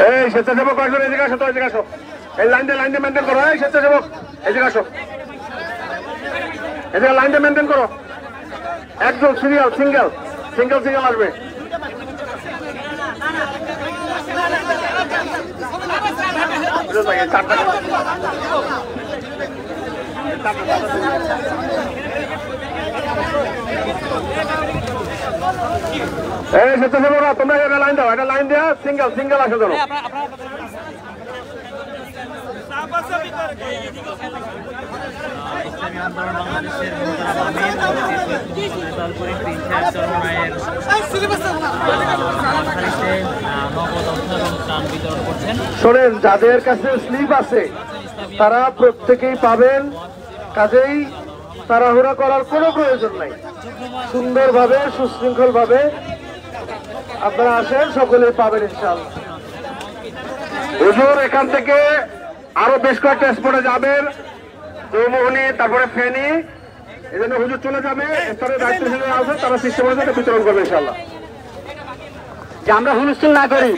এই স্বেচ্ছাসেবক কয়েকজন এদিকে আসো, তো এদিকে আসো, এই লাইন দিয়ে মেনটেন করো। এই স্বেচ্ছাসেবক এদিকে আসো, এদিকে লাইন দিয়ে মেনটেন করো। একজন সিঙ্গেল আসবে। এই স্বেচ্ছাসেবকরা তোমরা একটা লাইন দাও, একটা লাইন দেওয়া সিঙ্গেল আসে ধরো। ইসলামী আন্দোলন বাংলাদেশের শোনেন, যাদের কাছে স্লিপ আছে তারা প্রত্যেকেই পাবেন, কাজেই তাড়াহুড়া করার কোনো প্রয়োজন নাই। সুন্দরভাবে সুশৃঙ্খল ভাবে আপনারা আসেন, সকলেই পাবেন ইনশাআল্লাহ। হুজুর এখান থেকে আরো বেশ কয়েকটা স্পটে যাবেন, চৌমোহনী, তারপরে ফেনী, এই জন্য হুজুর চলে যাবে। স্তরের দায়িত্বশীল আছে, তারা সিস্টেম বিতরণ করবে ইনশাআল্লাহ। যে আমরা হুলস্থুল না করি।